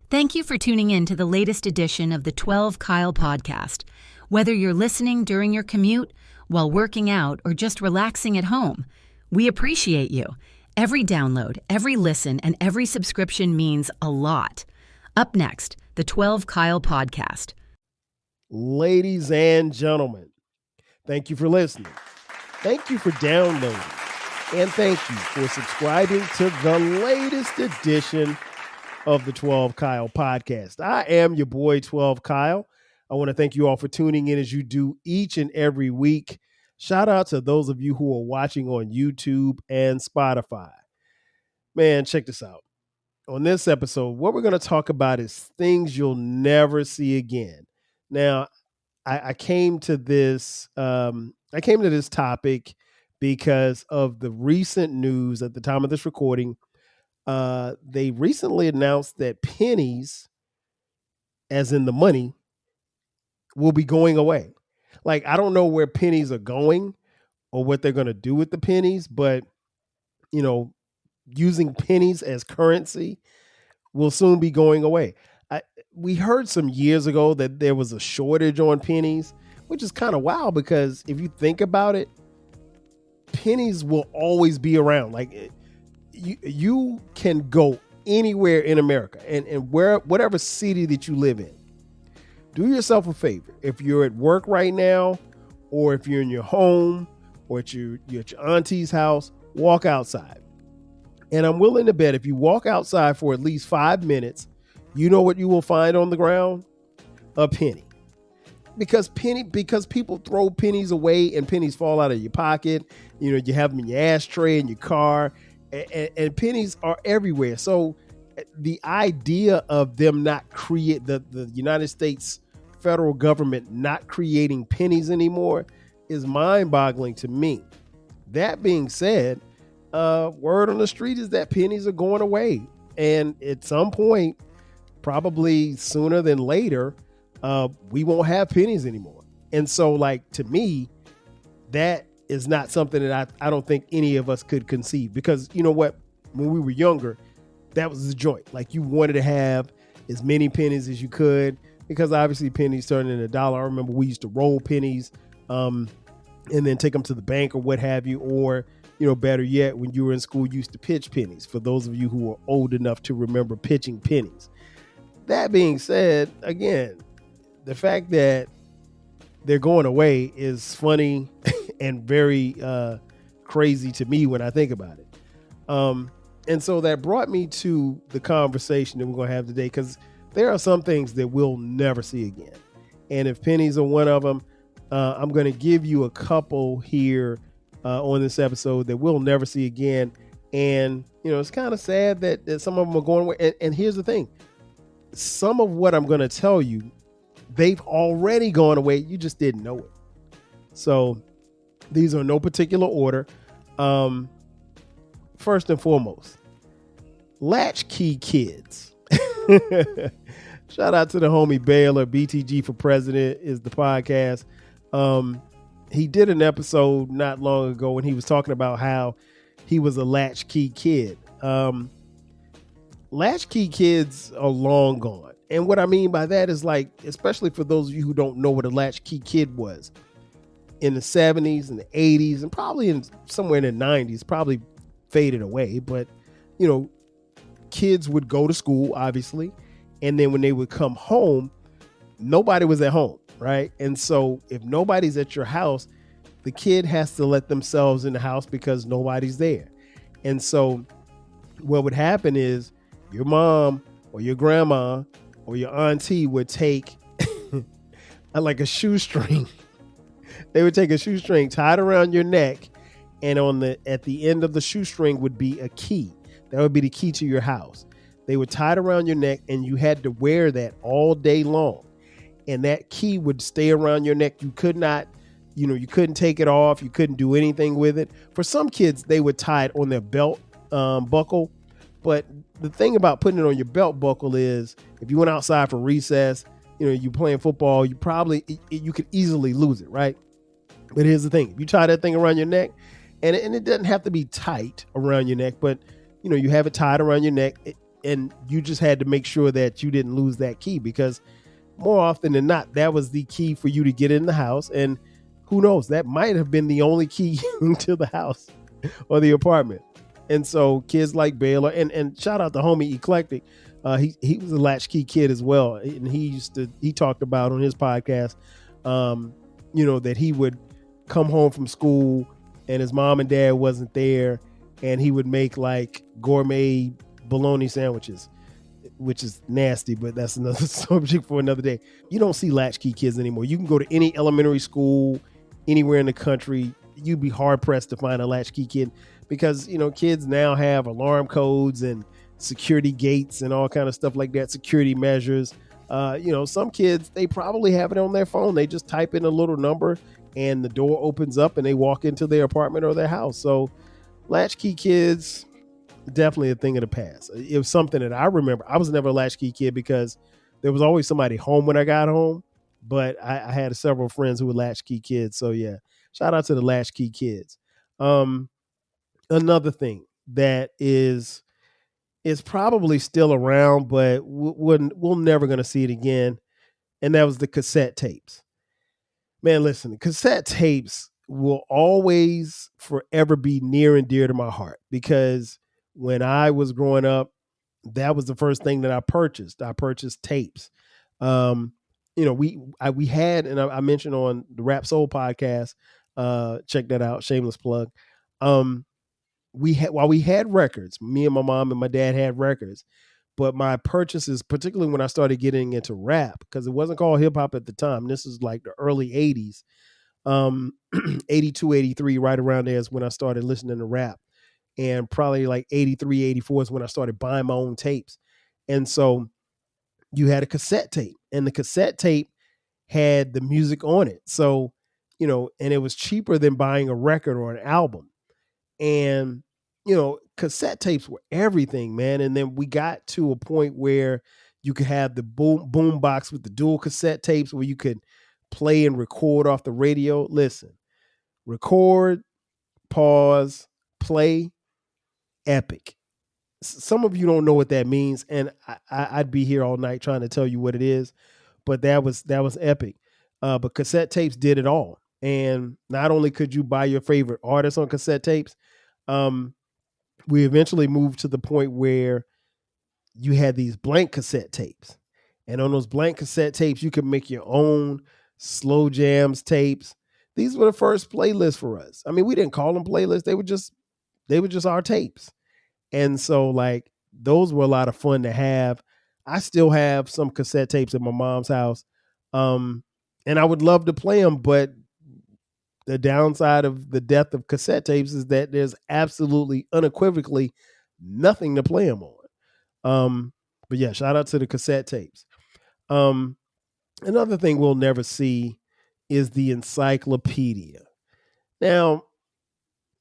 Thank you for tuning in to the latest edition of the 12 Kyle podcast. Whether you're listening during your commute, while working out, or just relaxing at home, we appreciate you. Every download, every listen, and every subscription means a lot. Up next, the 12 Kyle podcast. Ladies and gentlemen, thank you for listening. Thank you for downloading. And thank you for subscribing to the latest edition of the 12 Kyle podcast. I am your boy 12 Kyle. I want to thank you all for tuning in as you do each and every week. Shout out to those of you who are watching on YouTube and Spotify. Man, check this out. On this episode, what we're going to talk about is things you'll never see again. Now, I came to this topic because of the recent news at the time of this recording. They recently announced that pennies, as in the money, will be going away. Like, I don't know where pennies are going or what they're going to do with the pennies, but, you know, using pennies as currency will soon be going away. We heard some years ago that there was a shortage on pennies, which is kind of wild because if you think about it, pennies will always be around. Like, you can go anywhere in America and whatever city that you live in. Do yourself a favor. If you're at work right now, or if you're in your home, or you're at your auntie's house, walk outside. And I'm willing to bet if you walk outside for at least 5 minutes, you know what you will find on the ground? A penny. Because people throw pennies away and pennies fall out of your pocket. You know, you have them in your ashtray in your car, and pennies are everywhere. So the idea of them not create the United States federal government not creating pennies anymore is mind-boggling to me. That being said, word on the street is that pennies are going away. And at some point, probably sooner than later, we won't have pennies anymore. And so, like, to me, that is not something that I don't think any of us could conceive, because you know what, when we were younger, that was the joint. Like, you wanted to have as many pennies as you could, because obviously pennies turned into a dollar. I remember we used to roll pennies and then take them to the bank or what have you, or, you know, better yet, when you were in school, you used to pitch pennies, for those of you who are old enough to remember pitching pennies. That being said, again, the fact that they're going away is funny and very crazy to me when I think about it. And so that brought me to the conversation that we're going to have today, because there are some things that we'll never see again. And if pennies are one of them, I'm going to give you a couple here on this episode that we'll never see again. And, you know, it's kind of sad that some of them are going away. And here's the thing. Some of what I'm going to tell you, they've already gone away. You just didn't know it. So these are no particular order. First and foremost, latchkey kids. Shout out to the homie Baylor. BTG for President is the podcast. He did an episode not long ago and he was talking about how he was a latchkey kid. Latchkey kids are long gone. And what I mean by that is, like, especially for those of you who don't know what a latchkey kid was, in the 70s and the 80s and probably somewhere in the 90s, probably faded away. But, you know, kids would go to school, obviously. And then when they would come home, nobody was at home, right? And so if nobody's at your house, the kid has to let themselves in the house because nobody's there. And so what would happen is your mom or your grandma or your auntie would take like a shoestring. They would take a shoestring tied around your neck, and at the end of the shoestring would be a key. That would be the key to your house. They would tie it around your neck, and you had to wear that all day long. And that key would stay around your neck. You could not, you couldn't take it off. You couldn't do anything with it. For some kids, they would tie it on their belt buckle. But the thing about putting it on your belt buckle is if you went outside for recess, you playing football, you could easily lose it, right? But here's the thing. If you tie that thing around your neck, and it doesn't have to be tight around your neck, but you have it tied around your neck, and you just had to make sure that you didn't lose that key, because more often than not, that was the key for you to get in the house. And who knows, that might have been the only key to the house or the apartment. And so kids like Baylor, and shout out to homie Eclectic. He was a latchkey kid as well. And he talked about on his podcast, that he would come home from school and his mom and dad wasn't there, and he would make like gourmet bologna sandwiches, which is nasty, but that's another subject for another day. You don't see latchkey kids anymore. You can go to any elementary school anywhere in the country. You'd be hard pressed to find a latchkey kid, because, kids now have alarm codes and security gates and all kind of stuff like that, security measures. Some kids, they probably have it on their phone. They just type in a little number and the door opens up and they walk into their apartment or their house. So latchkey kids, definitely a thing of the past. It was something that I remember. I was never a latchkey kid because there was always somebody home when I got home, but I had several friends who were latchkey kids. So yeah, shout out to the latchkey kids. Another thing that is probably still around, but we're never going to see it again, and that was the cassette tapes. Man, listen, cassette tapes will always forever be near and dear to my heart, because when I was growing up, that was the first thing that I purchased. I purchased tapes. We had, and I mentioned on the Rap Soul podcast, check that out, shameless plug. We had records, me and my mom and my dad had records, but my purchases, particularly when I started getting into rap, because it wasn't called hip hop at the time. This is like the early 80s, 82, 83, right around there is when I started listening to rap. And probably like 83, 84 is when I started buying my own tapes. And so you had a cassette tape, and the cassette tape had the music on it. So, and it was cheaper than buying a record or an album. And, cassette tapes were everything, man. And then we got to a point where you could have the boom box with the dual cassette tapes where you could play and record off the radio. Listen, record, pause, play, epic. Some of you don't know what that means, and I'd be here all night trying to tell you what it is, but that was epic. But cassette tapes did it all. And not only could you buy your favorite artists on cassette tapes, we eventually moved to the point where you had these blank cassette tapes. And on those blank cassette tapes, you could make your own slow jams tapes. These were the first playlists for us. I mean, we didn't call them playlists. They were just our tapes. And so like those were a lot of fun to have. I still have some cassette tapes at my mom's house. And I would love to play them, but the downside of the death of cassette tapes is that there's absolutely unequivocally nothing to play them on. But yeah, shout out to the cassette tapes. Another thing we'll never see is the encyclopedia. Now,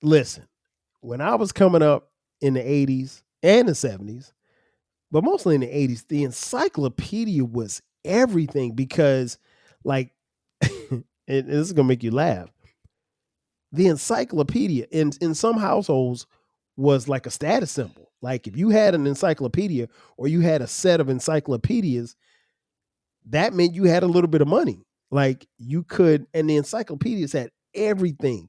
listen, when I was coming up in the 80s and the 70s, but mostly in the 80s, the encyclopedia was everything, because like, and this is going to make you laugh, the encyclopedia in some households was like a status symbol. Like if you had an encyclopedia or you had a set of encyclopedias, that meant you had a little bit of money. Like you could, and the encyclopedias had everything.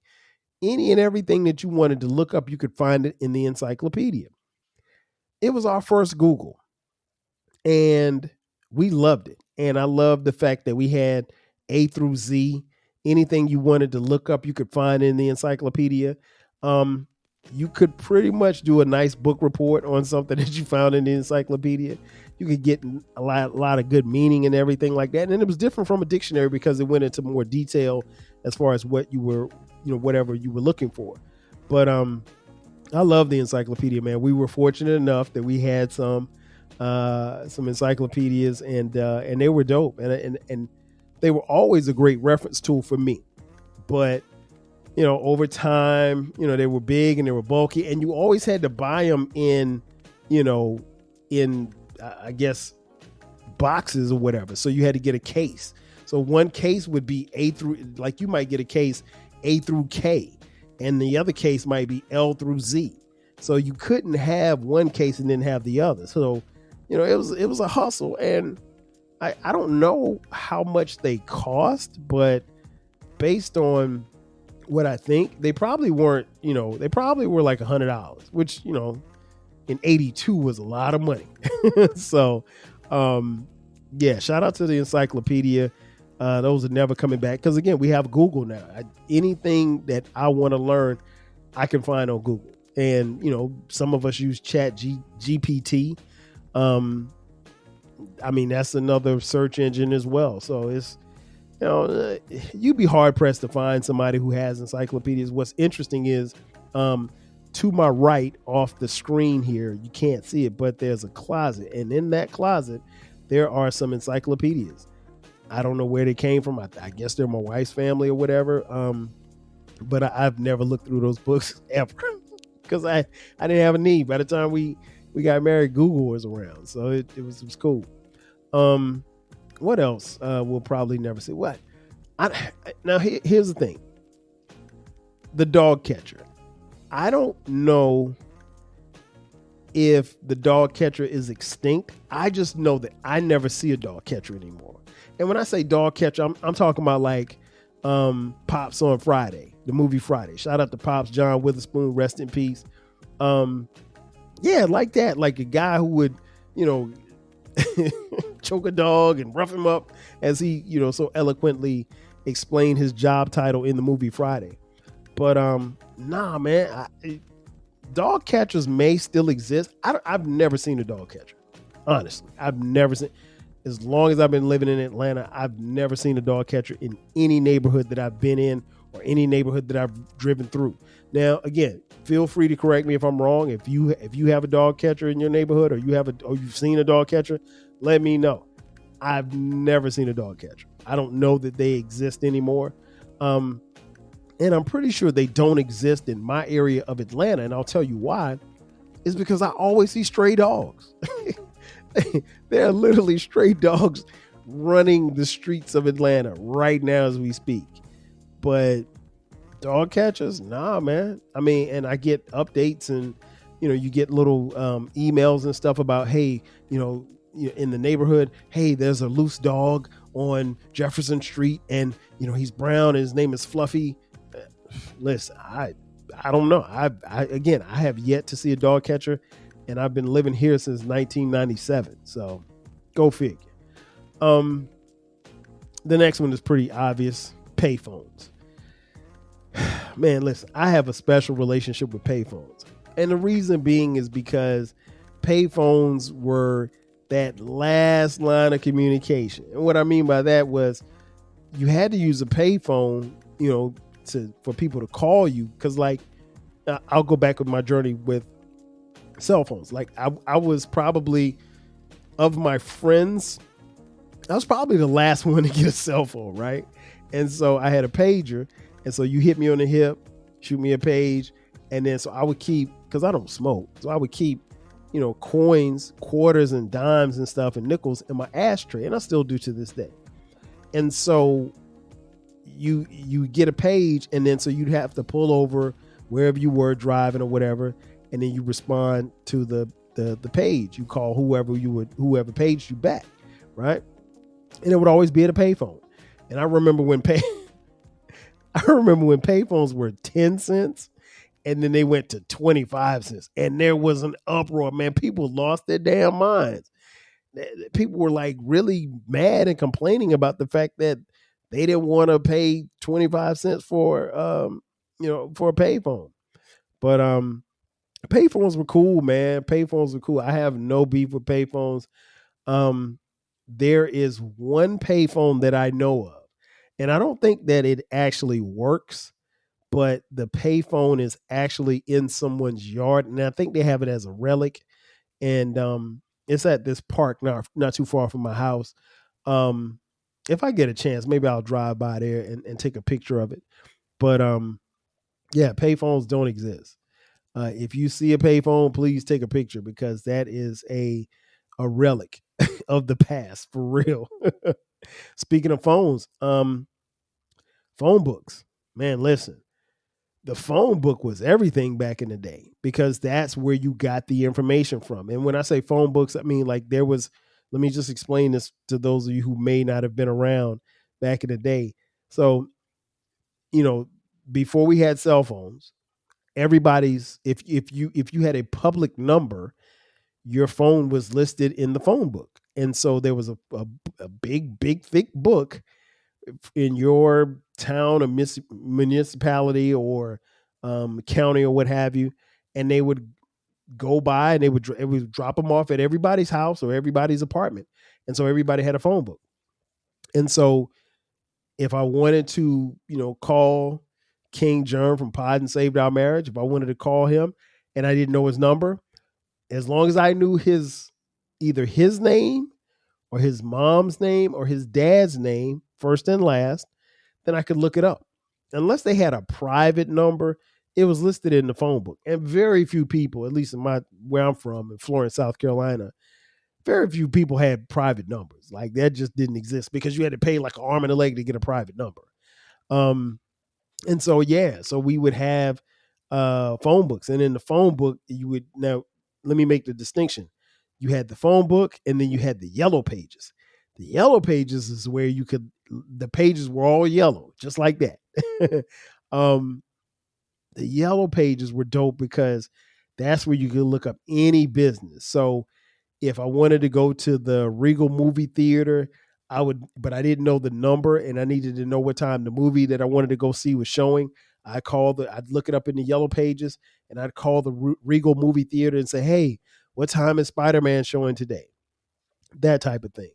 Any and everything that you wanted to look up, you could find it in the encyclopedia. It was our first Google, and we loved it. And I loved the fact that we had A through Z. Anything you wanted to look up, you could find in the encyclopedia. You could pretty much do a nice book report on something that you found in the encyclopedia. You could get a lot of good meaning and everything like that. And it was different from a dictionary because it went into more detail as far as what you were, whatever you were looking for. But I love the encyclopedia, man. We were fortunate enough that we had some encyclopedias, and they were dope, and they were always a great reference tool for me. But over time, they were big and they were bulky, and you always had to buy them in I guess boxes or whatever. So you had to get a case. So one case would be A through, like you might get a case A through K, and the other case might be L through Z. So you couldn't have one case and then have the other. So, it was a hustle. And I don't know how much they cost, but based on what I think, they probably weren't, they probably were like $100, which, in 82 was a lot of money. So, yeah, shout out to the encyclopedia. Those are never coming back. Because again, we have Google now. Anything that I want to learn, I can find on Google. And, some of us use GPT. I mean, that's another search engine as well. So it's, you'd be hard pressed to find somebody who has encyclopedias. What's interesting is, to my right off the screen here, you can't see it, but there's a closet. And in that closet, there are some encyclopedias. I don't know where they came from. I guess they're my wife's family or whatever. But I've never looked through those books ever because I didn't have a need. By the time we got married, Google was around. So it was cool. What else? We'll probably never see. What? Now, here's the thing. The dog catcher. I don't know if the dog catcher is extinct. I just know that I never see a dog catcher anymore. And when I say dog catcher, I'm talking about like Pops on Friday, the movie Friday. Shout out to Pops, John Witherspoon, rest in peace. Yeah, like that. Like a guy who would, choke a dog and rough him up as he, so eloquently explained his job title in the movie Friday. But nah, man, dog catchers may still exist. I've never seen a dog catcher. Honestly, I've never seen. As long as I've been living in Atlanta, I've never seen a dog catcher in any neighborhood that I've been in or any neighborhood that I've driven through. Now, again, feel free to correct me if I'm wrong. If you have a dog catcher in your neighborhood or you've seen a dog catcher, let me know. I've never seen a dog catcher. I don't know that they exist anymore. And I'm pretty sure they don't exist in my area of Atlanta. And I'll tell you why. It's because I always see stray dogs. There are literally stray dogs running the streets of Atlanta right now as we speak. But dog catchers, nah, man. I mean, and I get updates and, you get little emails and stuff about, hey, in the neighborhood, hey, there's a loose dog on Jefferson Street and, he's brown and his name is Fluffy. Listen, I don't know. I have yet to see a dog catcher, and I've been living here since 1997. So go figure. The next one is pretty obvious. Payphones. Man, listen, I have a special relationship with payphones. And the reason being is because payphones were that last line of communication. And what I mean by that was you had to use a payphone, for people to call you. Cause like, I'll go back with my journey with cell phones. Like I was probably, of my friends, I was probably the last one to get a cell phone. Right. And so I had a pager. And so you hit me on the hip, shoot me a page. And then, so I would keep, cause I don't smoke. So I would keep, coins, quarters and dimes and stuff and nickels in my ashtray. And I still do to this day. And so you get a page, and then so you'd have to pull over wherever you were driving or whatever, and then you respond to the page. You call whoever paged you back, right? And it would always be at a payphone. And I remember when payphones were 10 cents, and then they went to 25 cents, and there was an uproar. Man, people lost their damn minds. People were like really mad and complaining about the fact that they didn't want to pay 25 cents for for a payphone. But payphones were cool, man. Payphones were cool. I have no beef with payphones. There is one payphone that I know of, and I don't think that it actually works, but the payphone is actually in someone's yard, and I think they have it as a relic. And it's at this park not too far from my house. If I get a chance, maybe I'll drive by there and take a picture of it. But yeah, payphones don't exist. If you see a payphone, please take a picture, because that is a relic of the past for real. Speaking of phones, phone books, man, listen, the phone book was everything back in the day because that's where you got the information from. And when I say phone books, I mean like let me just explain this to those of you who may not have been around back in the day. So, before we had cell phones, if you had a public number, your phone was listed in the phone book. And so there was a big, thick book in your town or municipality or county or what have you, and they would go by and it would drop them off at everybody's house or everybody's apartment, and so everybody had a phone book. And so if I wanted to, call King Germ from Pod and Saved Our Marriage, if I wanted to call him and I didn't know his number, as long as I knew either his name or his mom's name or his dad's name, first and last, then I could look it up. Unless they had a private number, it was listed in the phone book. And very few people, at least where I'm from, in Florence, South Carolina, very few people had private numbers. Like that just didn't exist because you had to pay like an arm and a leg to get a private number. And so, so we would have phone books. And in the phone book, now let me make the distinction. You had the phone book and then you had the yellow pages. The yellow pages is where the pages were all yellow, just like that. The yellow pages were dope because that's where you could look up any business. So if I wanted to go to the Regal movie theater, but I didn't know the number and I needed to know what time the movie that I wanted to go see was showing. I'd look it up in the yellow pages and I'd call the Regal movie theater and say, hey, what time is Spider-Man showing today? That type of thing.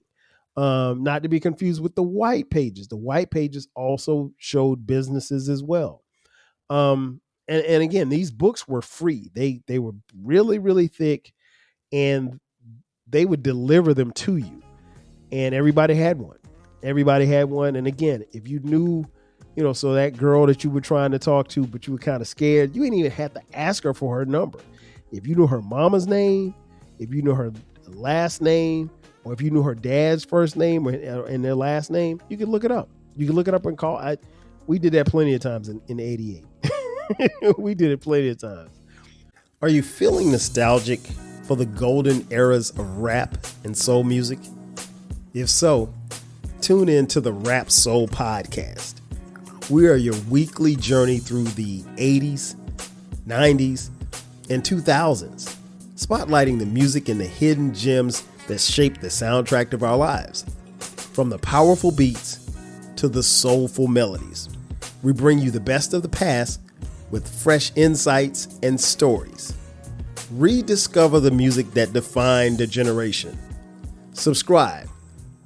Not to be confused with the white pages. The white pages also showed businesses as well. And again, these books were free. They were really, really thick and they would deliver them to you. And everybody had one. And again, if you knew, so that girl that you were trying to talk to, but you were kind of scared, you didn't even have to ask her for her number. If you knew her mama's name, if you knew her last name, or if you knew her dad's first name and their last name, you could look it up. You could look it up and call. We did that plenty of times in 88. We did it plenty of times. Are you feeling nostalgic for the golden eras of rap and soul music? If so, tune in to the Rap Soul Podcast. We are your weekly journey through the 80s, 90s, and 2000s, spotlighting the music and the hidden gems that shaped the soundtrack of our lives. From the powerful beats to the soulful melodies, we bring you the best of the past with fresh insights and stories. Rediscover the music that defined a generation. Subscribe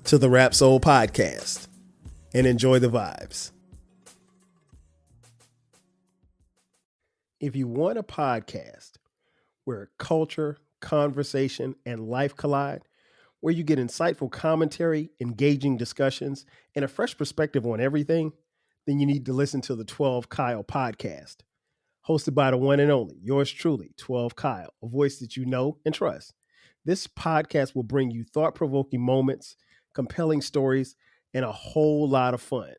to the Rap Soul Podcast and enjoy the vibes. If you want a podcast where culture, conversation, and life collide, where you get insightful commentary, engaging discussions, and a fresh perspective on everything, then you need to listen to the 12 Kyle podcast. Hosted by the one and only, yours truly, 12 Kyle, a voice that you know and trust. This podcast will bring you thought-provoking moments, compelling stories, and a whole lot of fun.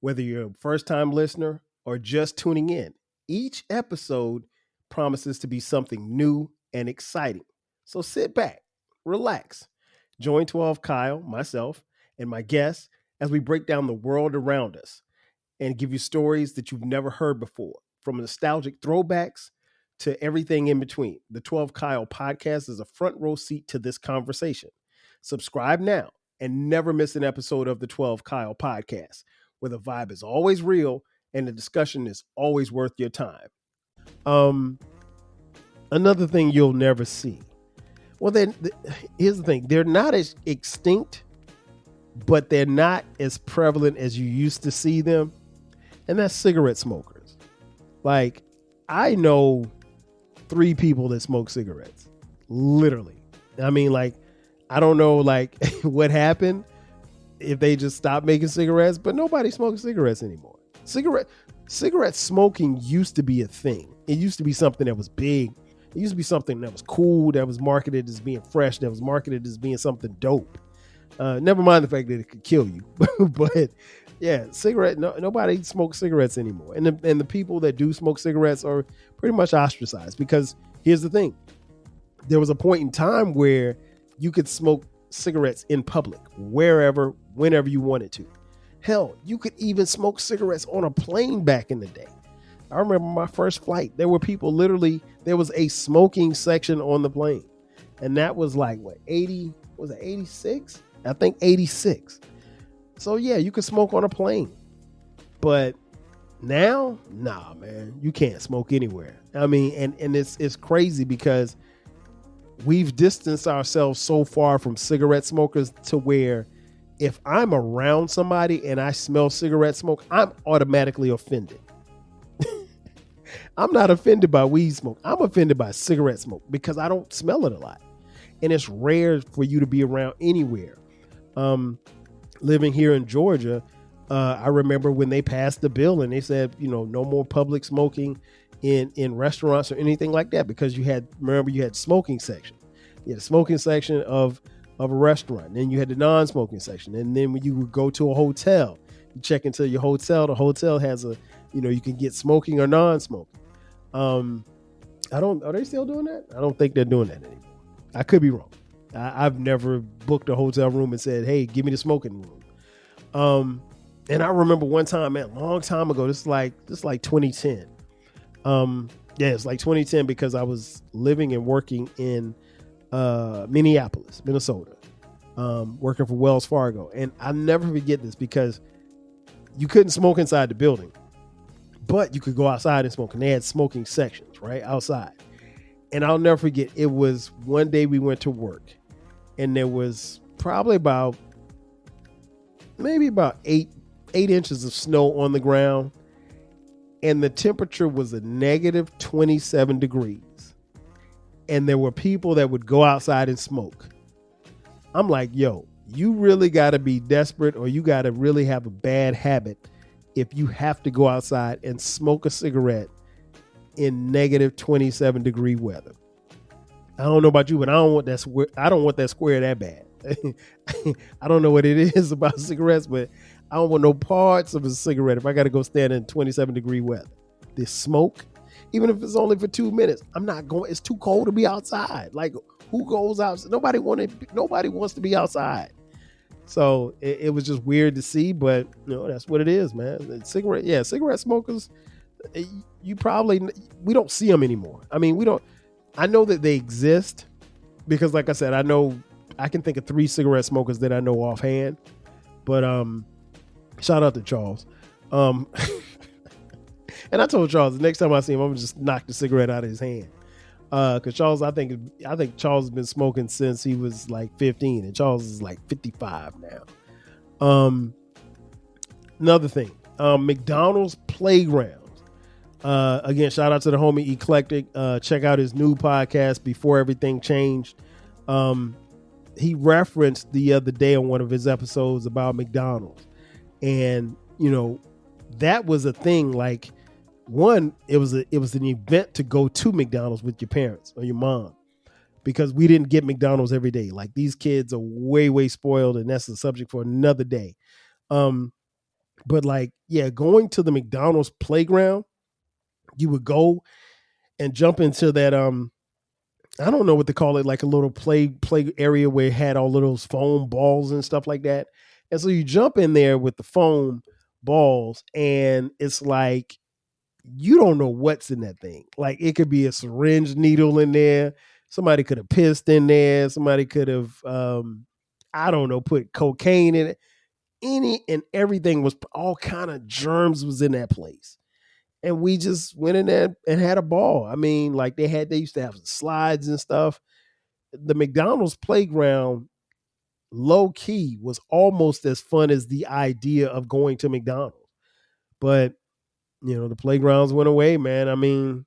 Whether you're a first-time listener or just tuning in, each episode promises to be something new and exciting. So sit back, relax, join 12 Kyle, myself, and my guests as we break down the world around us and give you stories that you've never heard before, from nostalgic throwbacks to everything in between. The 12 Kyle podcast is a front row seat to this conversation. Subscribe now and never miss an episode of the 12 Kyle podcast, where the vibe is always real and the discussion is always worth your time. Another thing you'll never see. Well, then here's the thing. They're not as extinct, but they're not as prevalent as you used to see them. And that's cigarette smokers. Like, I know 3 people that smoke cigarettes. Literally. I mean, like, I don't know, like, what happened if they just stopped making cigarettes, but nobody smokes cigarettes anymore. Cigarette smoking used to be a thing. It used to be something that was big. It used to be something that was cool, that was marketed as being fresh, that was marketed as being something dope. Never mind the fact that it could kill you, but Yeah, cigarette. No, nobody smokes cigarettes anymore, and the people that do smoke cigarettes are pretty much ostracized. Because here's the thing: there was a point in time where you could smoke cigarettes in public, wherever, whenever you wanted to. Hell, you could even smoke cigarettes on a plane back in the day. I remember my first flight. There were people literally. There was a smoking section on the plane, and that was like what 80 was it 86? I think 86. So yeah, you could smoke on a plane, but now, nah, man, you can't smoke anywhere. I mean, and it's crazy because we've distanced ourselves so far from cigarette smokers to where if I'm around somebody and I smell cigarette smoke, I'm automatically offended. I'm not offended by weed smoke. I'm offended by cigarette smoke because I don't smell it a lot. And it's rare for you to be around anywhere. Living here in Georgia, I remember when they passed the bill and they said, no more public smoking in restaurants or anything like that, because you had smoking section. You had a smoking section of a restaurant, and then you had the non-smoking section. And then when you would go to a hotel, you check into your hotel, the hotel has you can get smoking or non-smoking. Are they still doing that? I don't think they're doing that anymore. I could be wrong. I've never booked a hotel room and said, hey, give me the smoking room. And I remember one time, man, a long time ago, this is like 2010. It's like 2010 because I was living and working in Minneapolis, Minnesota, working for Wells Fargo. And I'll never forget this because you couldn't smoke inside the building, but you could go outside and smoke. And they had smoking sections right outside. And I'll never forget, it was one day we went to work and there was probably maybe about 8 inches of snow on the ground. And the temperature was a negative 27 degrees. And there were people that would go outside and smoke. I'm like, yo, you really got to be desperate, or you got to really have a bad habit if you have to go outside and smoke a cigarette in negative 27 degree weather. I don't know about you, but I don't want that square that bad. I don't know what it is about cigarettes, but I don't want no parts of a cigarette if I got to go stand in 27 degree weather. This smoke, even if it's only for 2 minutes, I'm not going. It's too cold to be outside. Like, who goes out? Nobody wants to be outside. So it was just weird to see, but that's what it is, man. Cigarette smokers, we don't see them anymore. I mean, I know that they exist because, like I said, I can think of 3 cigarette smokers that I know offhand, but shout out to Charles. And I told Charles the next time I see him, I'm gonna just knock the cigarette out of his hand. Because Charles, I think Charles has been smoking since he was like 15, and Charles is like 55 now. Another thing, McDonald's playgrounds. Again, shout out to the homie Eclectic. Check out his new podcast, Before Everything Changed. He referenced the other day on one of his episodes about McDonald's, and that was a thing. Like, one, it was an event to go to McDonald's with your parents or your mom, because we didn't get McDonald's every day. Like, these kids are way spoiled, and that's the subject for another day. But going to the McDonald's playground, you would go and jump into that I don't know what to call it, like a little play area where it had all of those foam balls and stuff like that. And so you jump in there with the foam balls, and it's like, you don't know what's in that thing. Like, it could be a syringe needle in there. Somebody could have pissed in there. Somebody could have, I don't know, put cocaine in it. Any and everything was, all kind of germs was in that place. And we just went in there and had a ball. I mean, like, they used to have slides and stuff. The McDonald's playground, low key, was almost as fun as the idea of going to McDonald's. But, the playgrounds went away, man. I mean,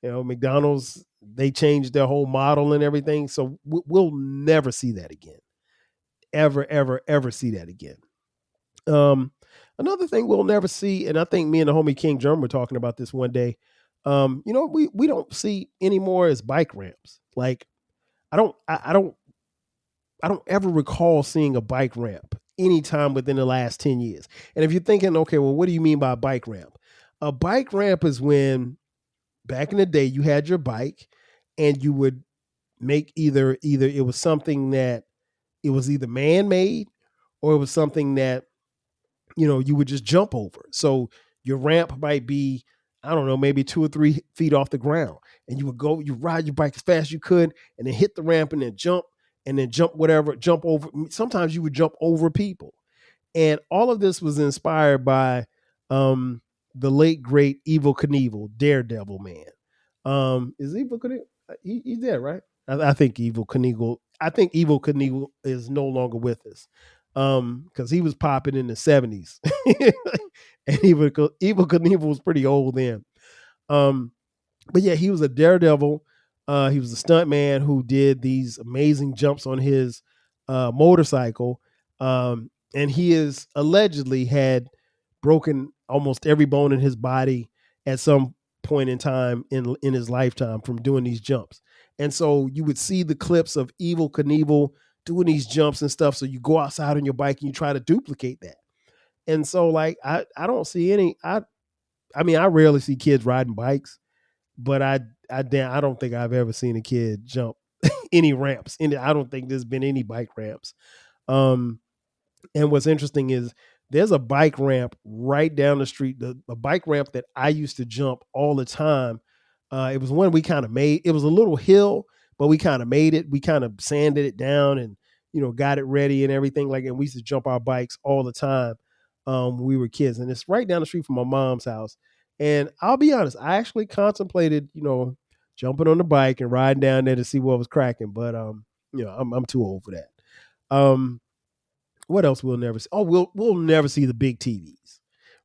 McDonald's, they changed their whole model and everything. So we'll never see that again. Ever see that again. Another thing we'll never see, and I think me and the homie King Germ were talking about this one day. We don't see anymore is bike ramps. Like, I don't ever recall seeing a bike ramp any time within the last 10 years. And if you're thinking, okay, well, what do you mean by a bike ramp? A bike ramp is when back in the day you had your bike and you would make either it was something that it was either man-made or it was something that you would just jump over. So your ramp might be, I don't know, maybe 2 or 3 feet off the ground, and you ride your bike as fast as you could, and then hit the ramp and then jump over. Sometimes you would jump over people, and all of this was inspired by the late great Evel Knievel, Daredevil man. Is Evel Knievel? He's dead, right? I think Evel Knievel. I think Evel Knievel is no longer with us because he was popping in the 70s. And Evel Knievel was pretty old then. But yeah, he was a daredevil. He was a stunt man who did these amazing jumps on his motorcycle. And he is allegedly had broken almost every bone in his body at some point in time in his lifetime from doing these jumps. And so you would see the clips of Evel Knievel doing these jumps and stuff. So you go outside on your bike and you try to duplicate that. And so like I don't see any I mean I rarely see kids riding bikes, but I don't think I've ever seen a kid jump any ramps. I don't think there's been any bike ramps. And what's interesting is there's a bike ramp right down the street, a bike ramp that I used to jump all the time. It was one we kind of made. It was a little hill, but we kind of made it. We kind of sanded it down and got it ready and everything like. And we used to jump our bikes all the time when we were kids. And it's right down the street from my mom's house. And I'll be honest, I actually contemplated, jumping on the bike and riding down there to see what was cracking. But I'm too old for that. What else we'll never see? Oh, we'll never see the big TVs.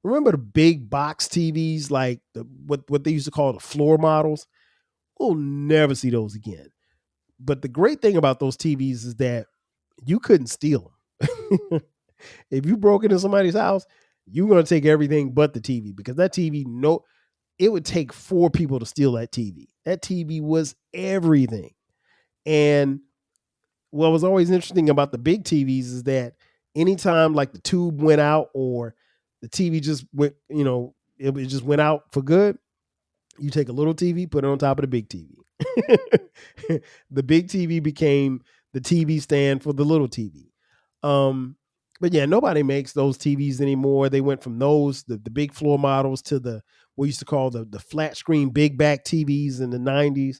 Remember the big box TVs, like what they used to call the floor models? We'll never see those again. But the great thing about those TVs is that you couldn't steal them. If you broke into somebody's house, you're going to take everything but the TV because that TV, it would take 4 people to steal that TV. That TV was everything. And what was always interesting about the big TVs is that anytime like the tube went out or the TV just went, it just went out for good, you take a little TV, put it on top of the big TV. The big TV became the TV stand for the little TV. But yeah, nobody makes those TVs anymore. They went from those, the big floor models to what we used to call the flat screen big back TVs in the 90s,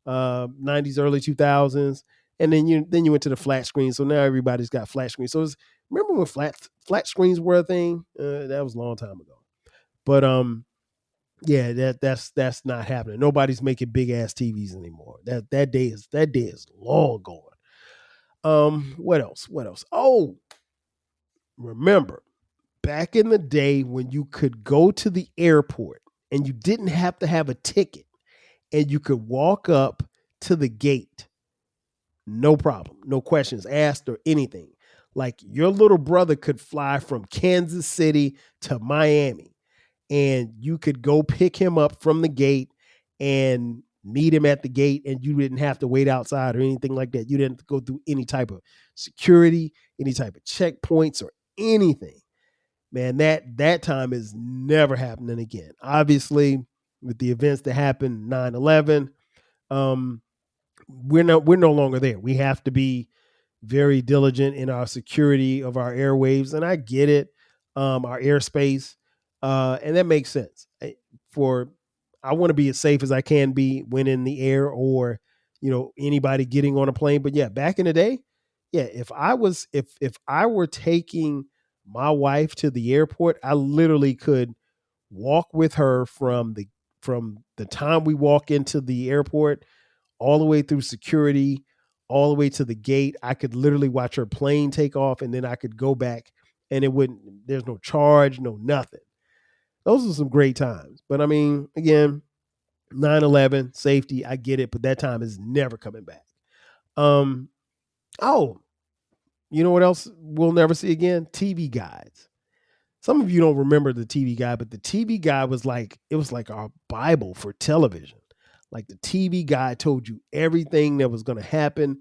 early 2000s. And then you went to the flat screen. So now everybody's got flat screens. So remember when flat screens were a thing? That was a long time ago. But yeah, that's not happening. Nobody's making big ass TVs anymore. That day is long gone. What else? Oh, remember back in the day when you could go to the airport and you didn't have to have a ticket and you could walk up to the gate. No problem. No questions asked or anything. Like your little brother could fly from Kansas City to Miami and you could go pick him up from the gate and meet him at the gate and you didn't have to wait outside or anything like that. You didn't have to go through any type of security, any type of checkpoints or anything. Man, that time is never happening again. Obviously, with the events that happened 9/11, we're no longer there. We have to be very diligent in our security of our airwaves, and I get it, our airspace, and that makes sense. I want to be as safe as I can be when in the air, or anybody getting on a plane. But yeah, back in the day, yeah, if I were taking my wife to the airport, I literally could walk with her from the time we walk into the airport all the way through security, all the way to the gate. I could literally watch her plane take off and then I could go back and there's no charge, no nothing. Those are some great times. But I mean, again, 9/11, safety, I get it, but that time is never coming back. Oh, you know what else we'll never see again? TV guides. Some of you don't remember the TV guide, but the TV guide was like our Bible for television. Like the TV guide told you everything that was going to happen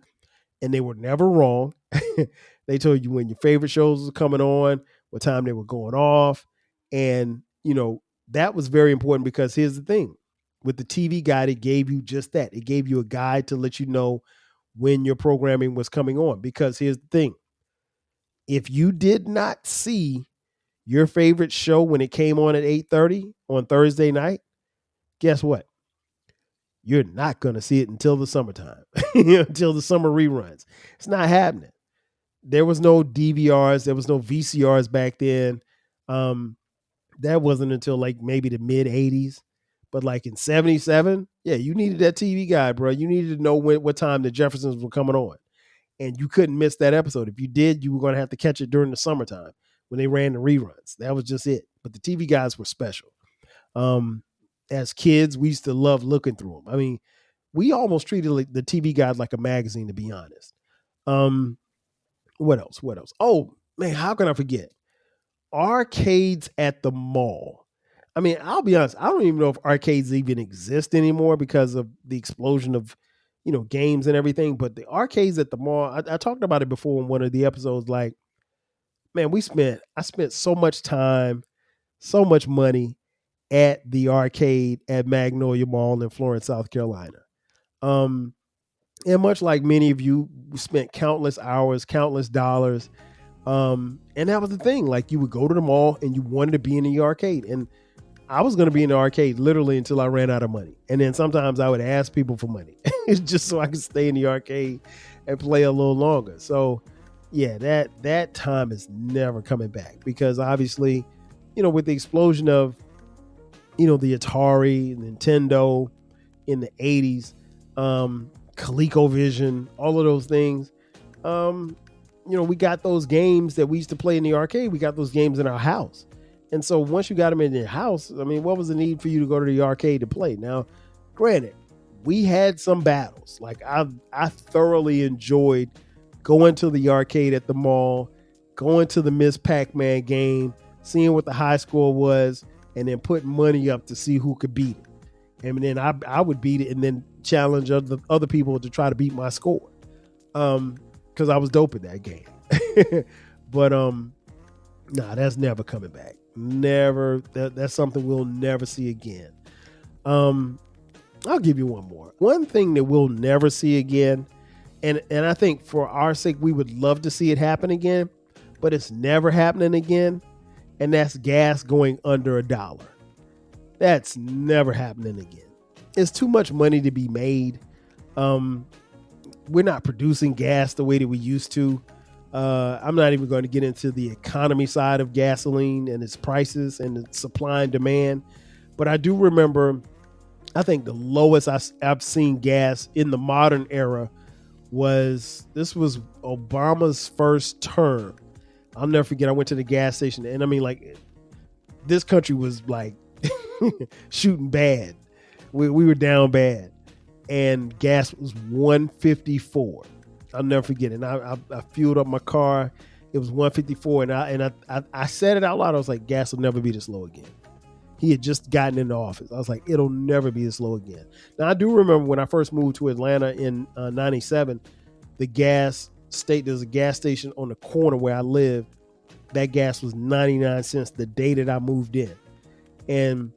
and they were never wrong. They told you when your favorite shows were coming on, what time they were going off. And, that was very important because here's the thing. With the TV guide, it gave you just that. It gave you a guide to let you know when your programming was coming on. Because here's the thing. If you did not see your favorite show when it came on at 8:30 on Thursday night, guess what? You're not going to see it until the summertime, until the summer reruns. It's not happening. There was no DVRs. There was no VCRs back then. That wasn't until like maybe the mid 80s. But like in 77, yeah, you needed that TV guide, bro. You needed to know what time the Jeffersons were coming on. And you couldn't miss that episode. If you did, you were going to have to catch it during the summertime when they ran the reruns. That was just it. But the TV guides were special. As kids, we used to love looking through them. I mean, we almost treated the TV guide like a magazine, to be honest. What else? Oh, man, how can I forget? Arcades at the mall. I mean, I'll be honest, I don't even know if arcades even exist anymore because of the explosion of, games and everything. But the arcades at the mall, I talked about it before in one of the episodes. Like, man, I spent so much time, so much money at the arcade at Magnolia Mall in Florence, South Carolina. And much like many of you, we spent countless hours, countless dollars. And that was the thing. Like, you would go to the mall and you wanted to be in the arcade. And I was going to be in the arcade literally until I ran out of money. And then sometimes I would ask people for money just so I could stay in the arcade and play a little longer. So yeah, that time is never coming back because obviously, with the explosion of, the Atari, Nintendo in the 80s, ColecoVision, all of those things, we got those games that we used to play in the arcade. We got those games in our house. And so once you got them in your house, I mean, what was the need for you to go to the arcade to play? Now, granted, we had some battles. Like I thoroughly enjoyed going to the arcade at the mall, going to the Miss Pac-Man game, seeing what the high score was, and then putting money up to see who could beat it. And then I would beat it and then challenge other people to try to beat my score. Because I was dope at that game. But nah, that's never coming back. Never. That's something we'll never see again. I'll give you one more. One thing that we'll never see again, and I think for our sake, we would love to see it happen again, but it's never happening again. And that's gas going under $1. That's never happening again. It's too much money to be made. We're not producing gas the way that we used to. I'm not even going to get into the economy side of gasoline and its prices and its supply and demand. But I do remember, I think the lowest I've seen gas in the modern era was Obama's first term. I'll never forget. I went to the gas station and I mean, like, this country was like shooting bad. We were down bad and gas was $1.54. I'll never forget it. And I fueled up my car. It was $1.54. And I said it out loud. I was like, gas will never be this low again. He had just gotten into office. I was like, it'll never be this low again. Now, I do remember when I first moved to Atlanta in 97, there's a gas station on the corner where I lived. That gas was 99 cents the day that I moved in. And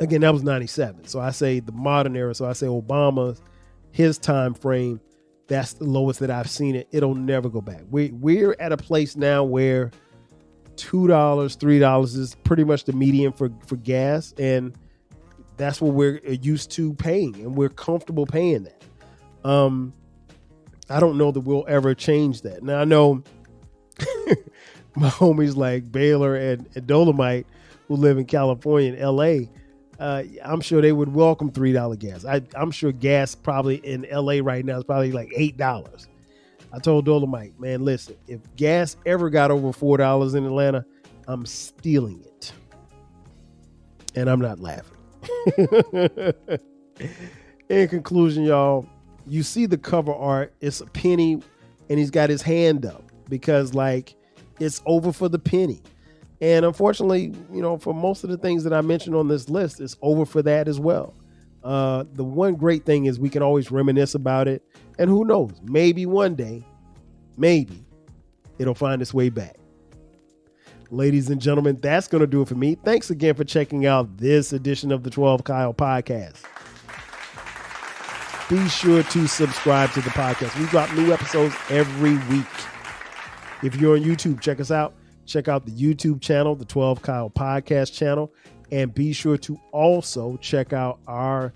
again, that was 97. So I say the modern era. So I say Obama, his time frame, that's the lowest that I've seen it. It'll never go back. We're at a place now where $2, $3 is pretty much the median for gas. And that's what we're used to paying. And we're comfortable paying that. I don't know that we'll ever change that. Now, I know my homies like Baylor and Dolomite who live in California and LA, I'm sure they would welcome $3 gas. I'm sure gas probably in LA right now is probably like $8. I told Dolomite, man, listen, if gas ever got over $4 in Atlanta, I'm stealing it. And I'm not laughing. In conclusion, y'all, you see the cover art, it's a penny, and he's got his hand up because, like, it's over for the penny. And unfortunately, for most of the things that I mentioned on this list, it's over for that as well. The one great thing is we can always reminisce about it. And who knows, maybe one day, maybe it'll find its way back. Ladies and gentlemen, that's going to do it for me. Thanks again for checking out this edition of the 12 Kyle podcast. Be sure to subscribe to the podcast. We drop new episodes every week. If you're on YouTube, check us out. Check out the YouTube channel, the 12 Kyle podcast channel, and be sure to also check out our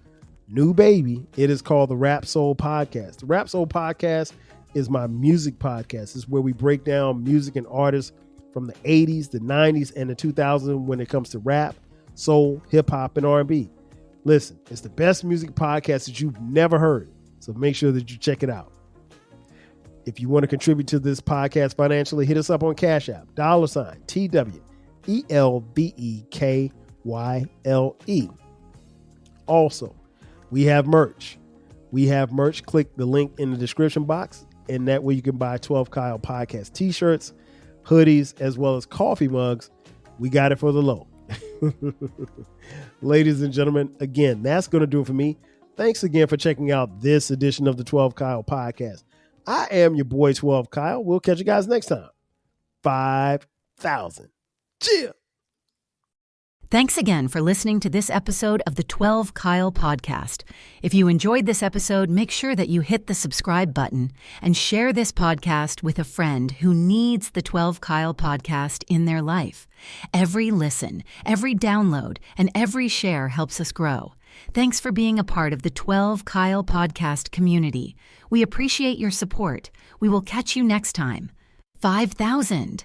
new baby. It is called the Rap Soul Podcast. The Rap Soul Podcast is my music podcast. It's where we break down music and artists from the 80s, the 90s, and the 2000s when it comes to rap, soul, hip hop, and R&B. Listen, it's the best music podcast that you've never heard, so make sure that you check it out. If you want to contribute to this podcast financially, hit us up on Cash App, $TWELVEKYLE. Also, we have merch. Click the link in the description box, and that way you can buy 12 Kyle podcast t-shirts, hoodies, as well as coffee mugs. We got it for the low. Ladies and gentlemen, again, that's going to do it for me. Thanks again for checking out this edition of the 12 Kyle podcast. I am your boy 12 Kyle. We'll catch you guys next time. 5,000. Cheers. Thanks again for listening to this episode of the 12 Kyle podcast. If you enjoyed this episode, make sure that you hit the subscribe button and share this podcast with a friend who needs the 12 Kyle podcast in their life. Every listen, every download, and every share helps us grow. Thanks for being a part of the 12 Kyle podcast community. We appreciate your support. We will catch you next time. 5,000.